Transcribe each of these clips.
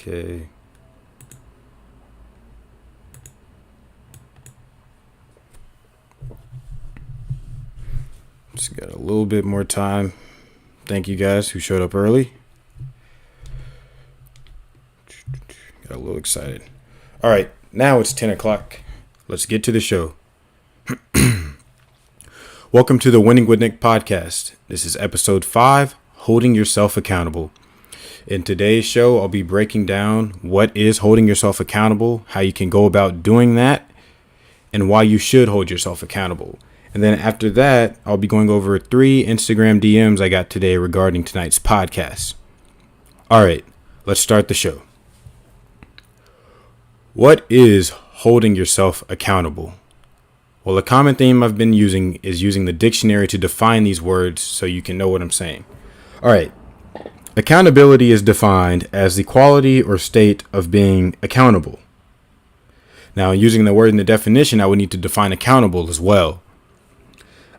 Okay. Just got a little bit more time. Thank you guys who showed up early. Got a little excited. All right, now it's 10 o'clock. Let's get to the show. Welcome to the Winning with Nick podcast. This is episode 5, Holding Yourself Accountable. In today's show, I'll be breaking down what is holding yourself accountable, how you can go about doing that, and why you should hold yourself accountable. And then after that, I'll be going over 3 Instagram DMs I got today regarding tonight's podcast. All right, let's start the show. What is holding yourself accountable? Well, a common theme I've been using is using the dictionary to define these words so you can know what I'm saying. All right. Accountability is defined as the quality or state of being accountable. Now, using the word in the definition, I would need to define accountable as well.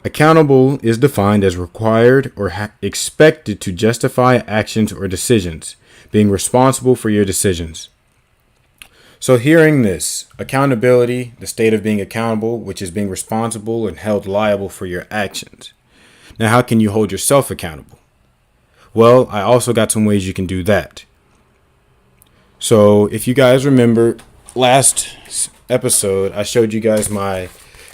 Accountable is defined as required or expected to justify actions or decisions, being responsible for your decisions. So hearing this, accountability, the state of being accountable, which is being responsible and held liable for your actions. Now, how can you hold yourself accountable? Well, I also got some ways you can do that. So if you guys remember last episode, I showed you guys my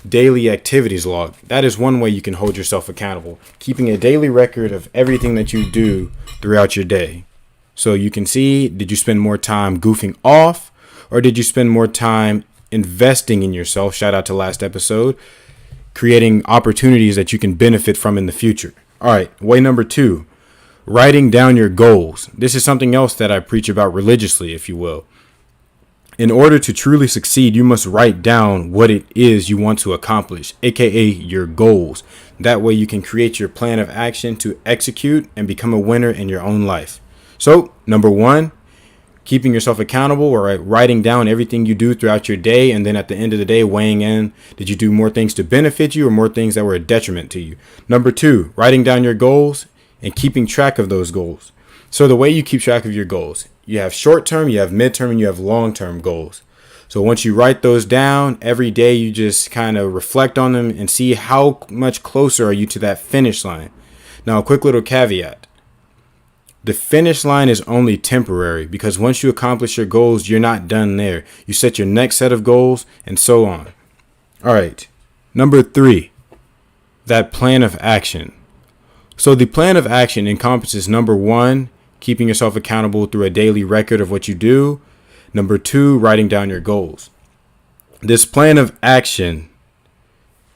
daily activities log. That is one way you can hold yourself accountable, keeping a daily record of everything that you do throughout your day. So you can see, did you spend more time goofing off or did you spend more time investing in yourself? Shout out to last episode, creating opportunities that you can benefit from in the future. All right, way number 2, writing down your goals. This is something else that I preach about religiously, if you will. In order to truly succeed, you must write down what it is you want to accomplish, aka your goals. That way you can create your plan of action to execute and become a winner in your own life. So, number 1, keeping yourself accountable, or writing down everything you do throughout your day, and then at the end of the day, weighing in, did you do more things to benefit you or more things that were a detriment to you? Number 2, writing down your goals and keeping track of those goals. So the way you keep track of your goals, you have short-term, you have mid-term, and you have long-term goals. So once you write those down, every day you just kind of reflect on them and see how much closer are you to that finish line. Now, a quick little caveat. The finish line is only temporary because once you accomplish your goals, you're not done there. You set your next set of goals and so on. All right. Number 3, that plan of action. So the plan of action encompasses number 1, keeping yourself accountable through a daily record of what you do. Number 2, writing down your goals. This plan of action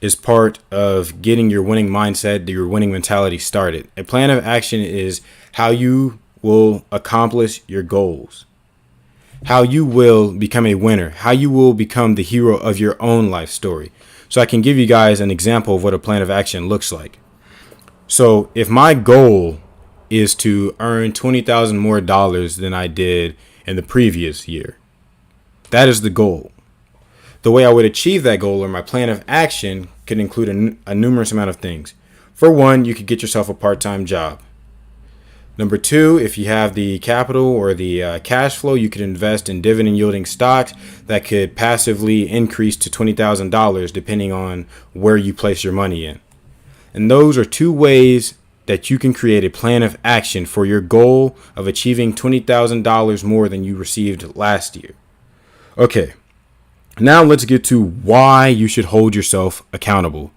is part of getting your winning mindset, your winning mentality started. A plan of action is how you will accomplish your goals, how you will become a winner, how you will become the hero of your own life story. So I can give you guys an example of what a plan of action looks like. So if my goal is to earn $20,000 more than I did in the previous year, that is the goal. The way I would achieve that goal, or my plan of action, could include a numerous amount of things. For one, you could get yourself a part-time job. Number 2, if you have the capital or the cash flow, you could invest in dividend yielding stocks that could passively increase to $20,000 depending on where you place your money in. And those are 2 ways that you can create a plan of action for your goal of achieving $20,000 more than you received last year. Okay, now let's get to why you should hold yourself accountable.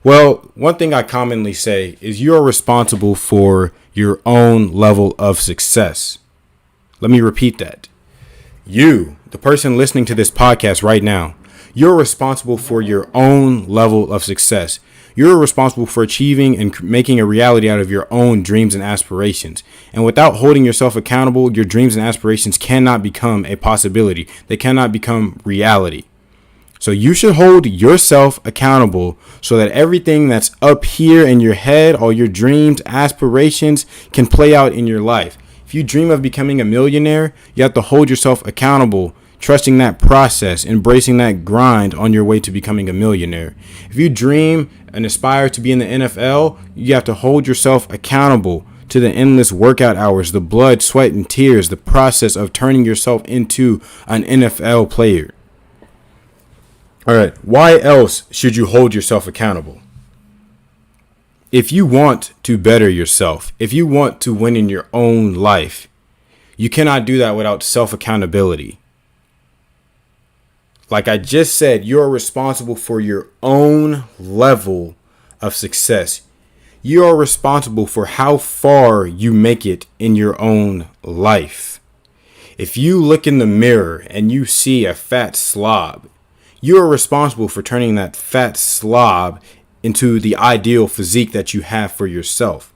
Well, one thing I commonly say is you are responsible for your own level of success. Let me repeat that. You, the person listening to this podcast right now, you're responsible for your own level of success. You're responsible for achieving and making a reality out of your own dreams and aspirations. And without holding yourself accountable, your dreams and aspirations cannot become a possibility. They cannot become reality. So you should hold yourself accountable so that everything that's up here in your head, all your dreams, aspirations, can play out in your life. If you dream of becoming a millionaire, you have to hold yourself accountable, trusting that process, embracing that grind on your way to becoming a millionaire. If you dream and aspire to be in the NFL, you have to hold yourself accountable to the endless workout hours, the blood, sweat, and tears, the process of turning yourself into an NFL player. All right, why else should you hold yourself accountable? If you want to better yourself, if you want to win in your own life, you cannot do that without self-accountability. Like I just said, you're responsible for your own level of success. You are responsible for how far you make it in your own life. If you look in the mirror and you see a fat slob, you are responsible for turning that fat slob into the ideal physique that you have for yourself.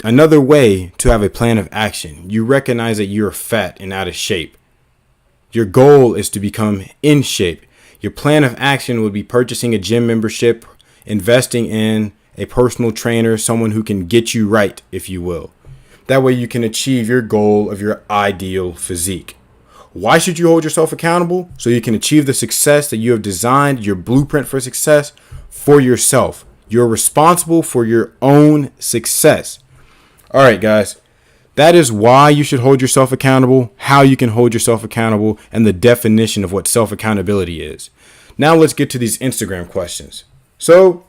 Another way to have a plan of action, you recognize that you're fat and out of shape. Your goal is to become in shape. Your plan of action would be purchasing a gym membership, investing in a personal trainer, someone who can get you right, if you will. That way you can achieve your goal of your ideal physique. Why should you hold yourself accountable? So you can achieve the success that you have designed, your blueprint for success for yourself. You're responsible for your own success. All right, guys. That is why you should hold yourself accountable, how you can hold yourself accountable, and the definition of what self-accountability is. Now let's get to these Instagram questions. So,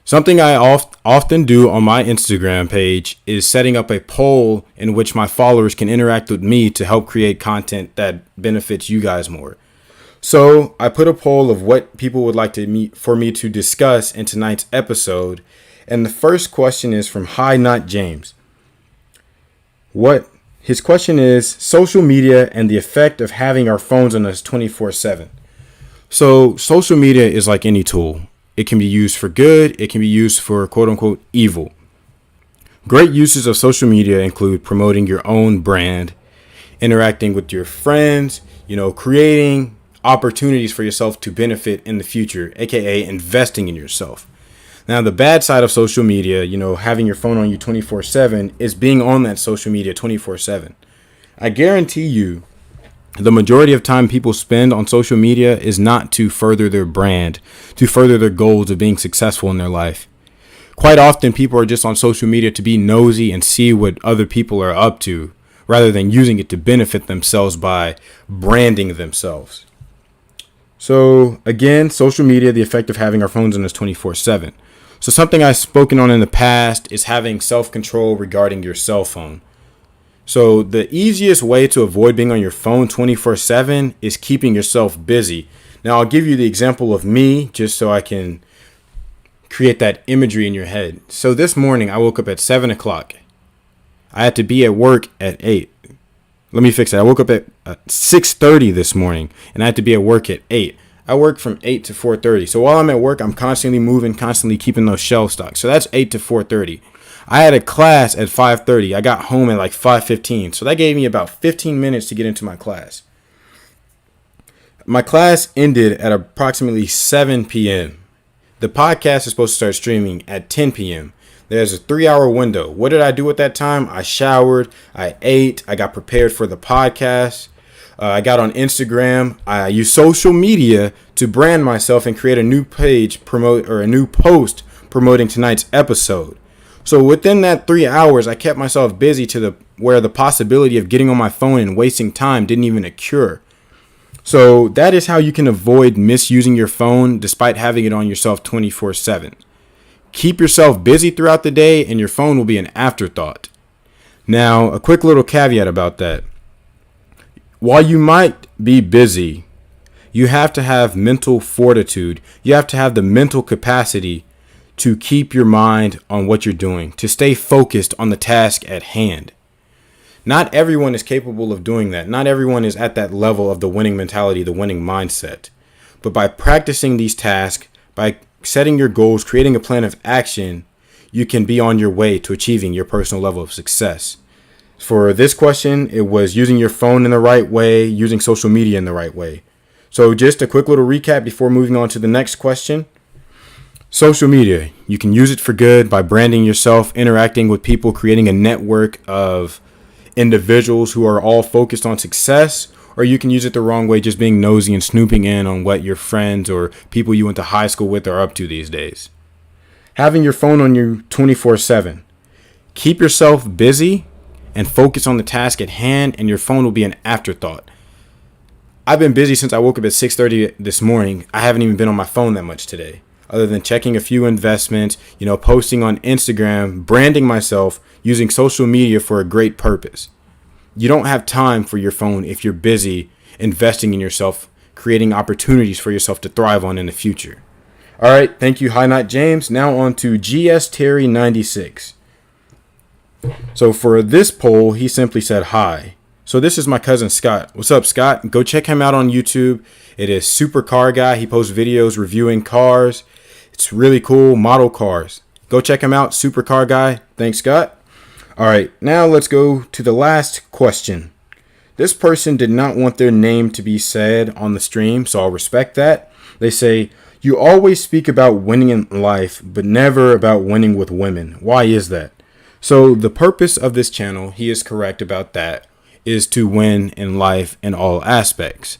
something I often do on my Instagram page is setting up a poll in which my followers can interact with me to help create content that benefits you guys more. So I put a poll of what people would like for me to discuss in tonight's episode. And the first question is from Hi Not James. His question is social media and the effect of having our phones on us 24/7. So social media is like any tool. It can be used for good. It can be used for quote unquote evil. Great uses of social media include promoting your own brand, interacting with your friends, creating opportunities for yourself to benefit in the future, aka investing in yourself. Now, the bad side of social media, having your phone on you 24/7 is being on that social media 24/7. I guarantee you the majority of time people spend on social media is not to further their brand, to further their goals of being successful in their life. Quite often people are just on social media to be nosy and see what other people are up to, rather than using it to benefit themselves by branding themselves. So again, social media, the effect of having our phones on us 24/7. So something I've spoken on in the past is having self-control regarding your cell phone. So the easiest way to avoid being on your phone 24/7 is keeping yourself busy. Now I'll give you the example of me just so I can create that imagery in your head. So this morning I woke up at 7 o'clock. I had to be at work at 8. Let me fix that. I woke up at 6:30 this morning and I had to be at work at 8. I work from 8 to 4:30. So while I'm at work, I'm constantly moving, constantly keeping those shelves stocked. So that's 8 to 4:30. I had a class at 5:30. I got home at like 5:15. So that gave me about 15 minutes to get into my class. My class ended at approximately 7 p.m. The podcast is supposed to start streaming at 10 p.m. There's a 3-hour window. What did I do at that time? I showered, I ate, I got prepared for the podcast. I got on Instagram. I used social media to brand myself and create a new page, a new post promoting tonight's episode. So within that 3 hours, I kept myself busy to where the possibility of getting on my phone and wasting time didn't even occur. So that is how you can avoid misusing your phone despite having it on yourself 24/7. Keep yourself busy throughout the day and your phone will be an afterthought. Now, a quick little caveat about that. While you might be busy, you have to have mental fortitude. You have to have the mental capacity to keep your mind on what you're doing, to stay focused on the task at hand. Not everyone is capable of doing that. Not everyone is at that level of the winning mentality, the winning mindset. But by practicing these tasks, by setting your goals, creating a plan of action, you can be on your way to achieving your personal level of success. For this question, it was using your phone in the right way, using social media in the right way. So just a quick little recap before moving on to the next question. Social media, you can use it for good by branding yourself, interacting with people, creating a network of individuals who are all focused on success, or you can use it the wrong way, just being nosy and snooping in on what your friends or people you went to high school with are up to these days. Having your phone on you 24/7. Keep yourself busy and focus on the task at hand, and your phone will be an afterthought. I've been busy since I woke up at 6:30 this morning. I haven't even been on my phone that much today, other than checking a few investments, posting on Instagram, branding myself, using social media for a great purpose. You don't have time for your phone if you're busy investing in yourself, creating opportunities for yourself to thrive on in the future. All right, thank you, High Knot James. Now on to GS Terry 96. So for this poll, he simply said hi. So this is my cousin Scott. What's up, Scott? Go check him out on YouTube. It is Super Car Guy. He posts videos reviewing cars. It's really cool, model cars. Go check him out, Super Car Guy. Thanks, Scott. All right, now let's go to the last question. This person did not want their name to be said on the stream, so I'll respect that. They say, you always speak about winning in life, but never about winning with women. Why is that? So the purpose of this channel, he is correct about that, is to win in life in all aspects.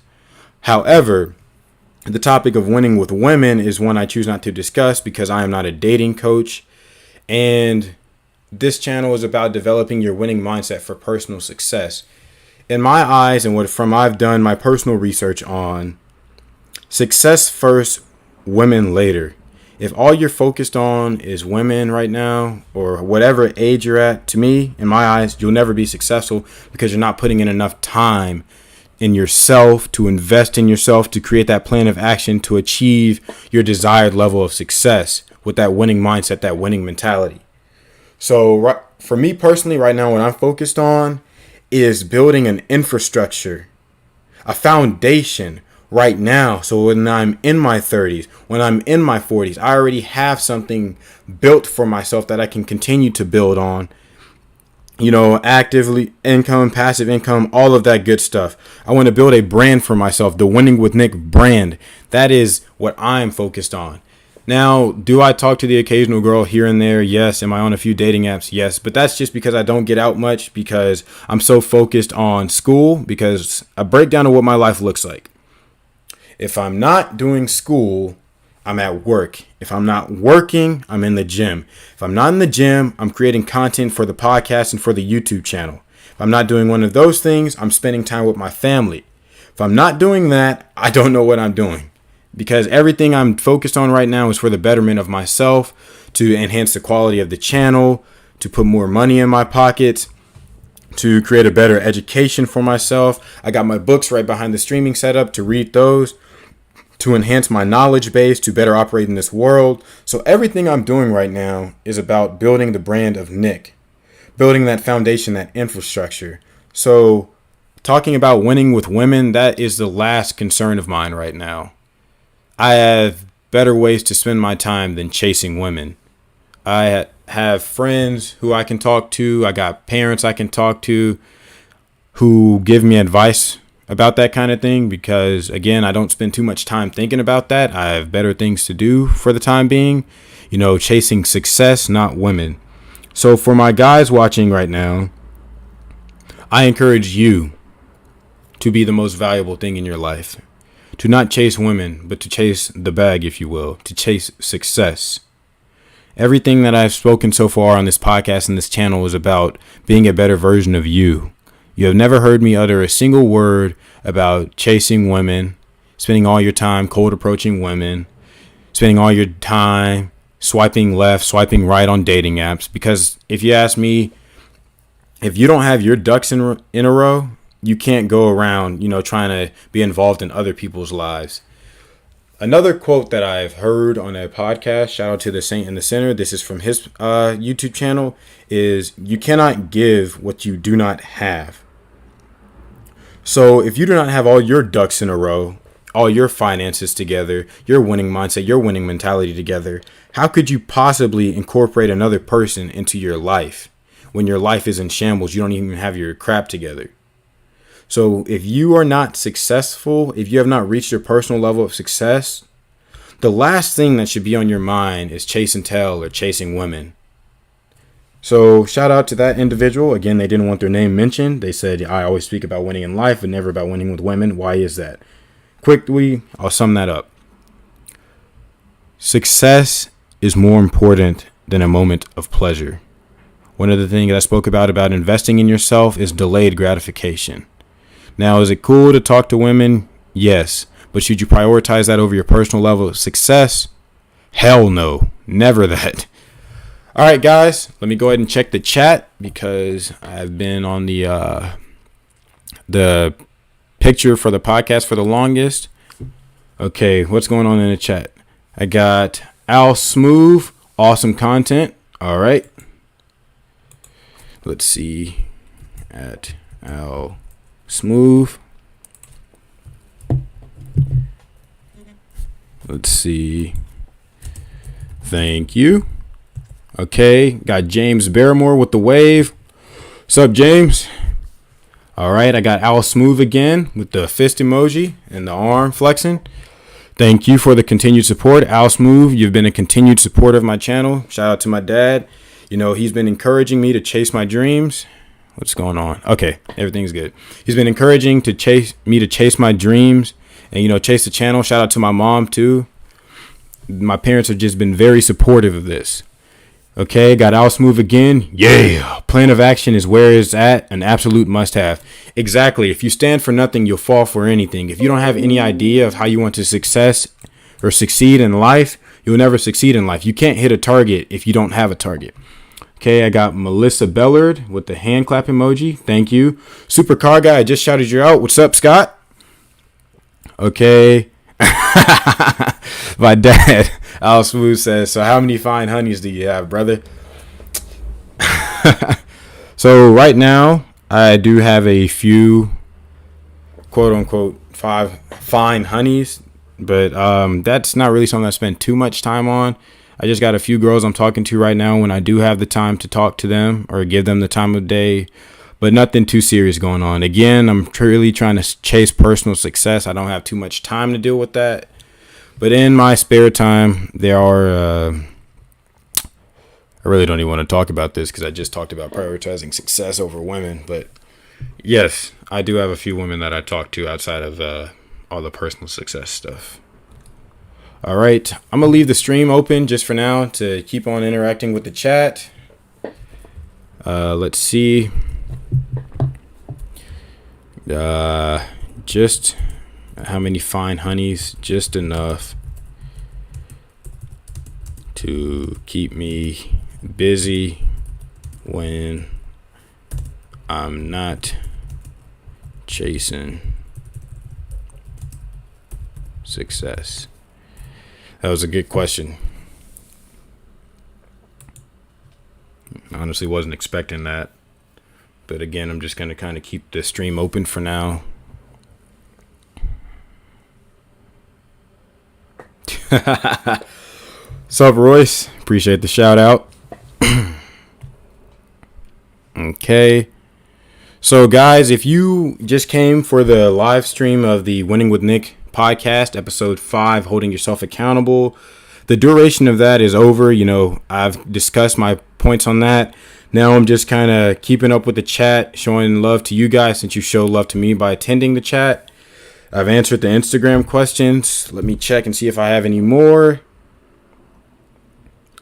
However, the topic of winning with women is one I choose not to discuss because I am not a dating coach. And this channel is about developing your winning mindset for personal success. In my eyes, and I've done my personal research on, success first, women later. If all you're focused on is women right now, or whatever age you're at, to me, in my eyes, you'll never be successful because you're not putting in enough time in yourself to invest in yourself, to create that plan of action to achieve your desired level of success with that winning mindset, that winning mentality. So for me personally, right now, what I'm focused on is building an infrastructure, a foundation right now. So when I'm in my 30s, when I'm in my 40s, I already have something built for myself that I can continue to build on. Actively income, passive income, all of that good stuff. I want to build a brand for myself, the Winning with Nick brand. That is what I'm focused on. Now, do I talk to the occasional girl here and there? Yes. Am I on a few dating apps? Yes. But that's just because I don't get out much because I'm so focused on school, because a breakdown of what my life looks like. If I'm not doing school, I'm at work. If I'm not working, I'm in the gym. If I'm not in the gym, I'm creating content for the podcast and for the YouTube channel. If I'm not doing one of those things, I'm spending time with my family. If I'm not doing that, I don't know what I'm doing, because everything I'm focused on right now is for the betterment of myself, to enhance the quality of the channel, to put more money in my pockets, to create a better education for myself. I got my books right behind the streaming setup to read those, to enhance my knowledge base, to better operate in this world. So everything I'm doing right now is about building the brand of Nick, building that foundation, that infrastructure. So talking about winning with women, that is the last concern of mine right now. I have better ways to spend my time than chasing women. I have friends who I can talk to. I got parents I can talk to who give me advice about that kind of thing, because again, I don't spend too much time thinking about that. I have better things to do for the time being, chasing success, not women. So for my guys watching right now, I encourage you to be the most valuable thing in your life, to not chase women, but to chase the bag, if you will, to chase success. Everything that I've spoken so far on this podcast and this channel is about being a better version of you. You have never heard me utter a single word about chasing women, spending all your time cold approaching women, spending all your time swiping left, swiping right on dating apps. Because if you ask me, if you don't have your ducks in a row, you can't go around, trying to be involved in other people's lives. Another quote that I've heard on a podcast, shout out to the Saint in the Center, this is from his YouTube channel, is you cannot give what you do not have. So if you do not have all your ducks in a row, all your finances together, your winning mindset, your winning mentality together, how could you possibly incorporate another person into your life when your life is in shambles? You don't even have your crap together. So if you are not successful, if you have not reached your personal level of success, the last thing that should be on your mind is chase and tell or chasing women. So shout out to that individual. Again, they didn't want their name mentioned. They said, I always speak about winning in life and never about winning with women. Why is that? Quickly, I'll sum that up. Success is more important than a moment of pleasure. One of the things I spoke about investing in yourself is delayed gratification. Now, is it cool to talk to women? Yes. But should you prioritize that over your personal level of success? Hell no. Never that. All right, guys, let me go ahead and check the chat because I've been on the picture for the podcast for the longest. Okay, what's going on in the chat? I got Al Smooth, awesome content. All right. Let's see at Al Smooth. Let's see. Thank you. Okay, got James Barrymore with the wave. What's up, James? All right, I got Al Smooth again with the fist emoji and the arm flexing. Thank you for the continued support. Al Smooth, you've been a continued supporter of my channel. Shout out to my dad. You know, he's been encouraging me to chase my dreams. What's going on? Okay, everything's good. He's been encouraging to chase my dreams and, you know, chase the channel. Shout out to my mom, too. My parents have just been very supportive of this. Okay, got Al Smooth again. Yeah, plan of action is where it's at, an absolute must-have. Exactly. If you stand for nothing, you'll fall for anything. If you don't have any idea of how you want to succeed in life, you'll never succeed in life. You can't hit a target if you don't have a target. Okay, I got Melissa Bellard with the hand clap emoji. Thank you. Supercar guy, I just shouted you out. What's up, Scott? Okay. My dad, Al Smooth, says, so how many fine honeys do you have, brother? So right now, I do have a few, quote unquote, 5 fine honeys, but that's not really something I spend too much time on. I just got a few girls I'm talking to right now when I do have the time to talk to them or give them the time of day, but nothing too serious going on. Again, I'm truly trying to chase personal success. I don't have too much time to deal with that. But in my spare time, there are, I really don't even want to talk about this because I just talked about prioritizing success over women. But yes, I do have a few women that I talk to outside of all the personal success stuff. All right, I'm going to leave the stream open just for now to keep on interacting with the chat. Let's see. Just how many fine honeys? Just enough to keep me busy when I'm not chasing success. That was a good question. Honestly, wasn't expecting that. But again, I'm just going to kind of keep the stream open for now. What's up, Royce? Appreciate the shout out. Okay. So, guys, if you just came for the live stream of the Winning with Nick podcast, episode 5, Holding Yourself Accountable, the duration of that is over. You know, I've discussed my points on that. Now I'm just kind of keeping up with the chat, showing love to you guys since you show love to me by attending the chat. I've answered the Instagram questions. Let me check and see if I have any more.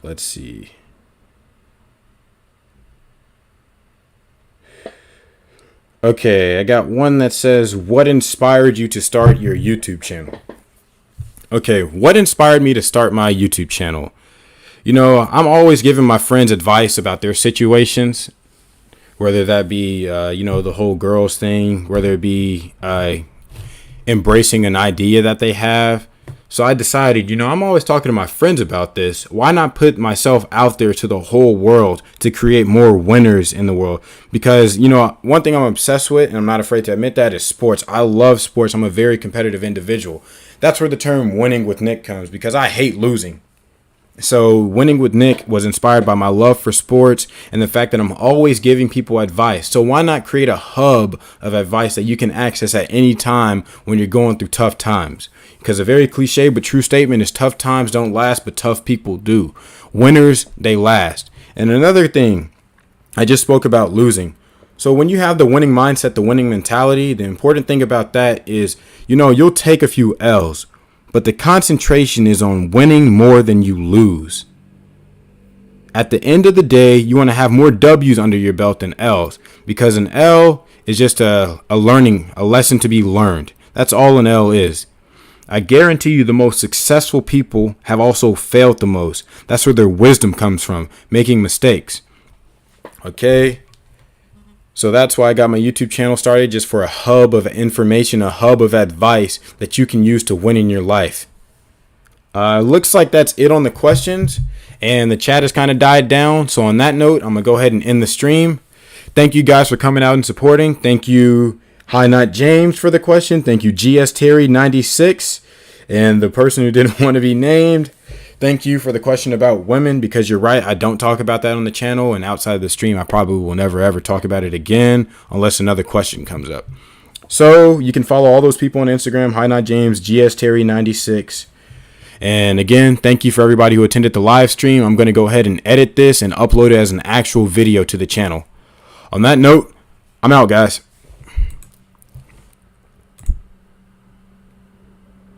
Let's see. Okay, I got one that says, what inspired you to start your YouTube channel? Okay, what inspired me to start my YouTube channel? You know, I'm always giving my friends advice about their situations, whether that be, the whole girls thing, whether it be embracing an idea that they have. So I decided, I'm always talking to my friends about this. Why not put myself out there to the whole world to create more winners in the world? Because, one thing I'm obsessed with, and I'm not afraid to admit that, is sports. I love sports. I'm a very competitive individual. That's where the term winning with Nick comes, because I hate losing. So Winning with Nick was inspired by my love for sports and the fact that I'm always giving people advice. So why not create a hub of advice that you can access at any time when you're going through tough times? Because a very cliche but true statement is tough times don't last, but tough people do. Winners, they last. And another thing, I just spoke about losing. So when you have the winning mindset, the winning mentality, the important thing about that is, you'll take a few L's. But the concentration is on winning more than you lose. At the end of the day, you want to have more W's under your belt than L's, because an L is just a lesson to be learned. That's all an L is. I guarantee you the most successful people have also failed the most. That's where their wisdom comes from, making mistakes. Okay? So that's why I got my YouTube channel started, just for a hub of information, a hub of advice that you can use to win in your life. Looks like that's it on the questions, and the chat has kind of died down. So on that note, I'm going to go ahead and end the stream. Thank you guys for coming out and supporting. Thank you, High Not James, for the question. Thank you, GS Terry 96, and the person who didn't want to be named. Thank you for the question about women, because you're right. I don't talk about that on the channel, and outside of the stream, I probably will never ever talk about it again unless another question comes up. So you can follow all those people on Instagram, High Not James, GS Terry 96. And again, thank you for everybody who attended the live stream. I'm going to go ahead and edit this and upload it as an actual video to the channel. On that note, I'm out, guys.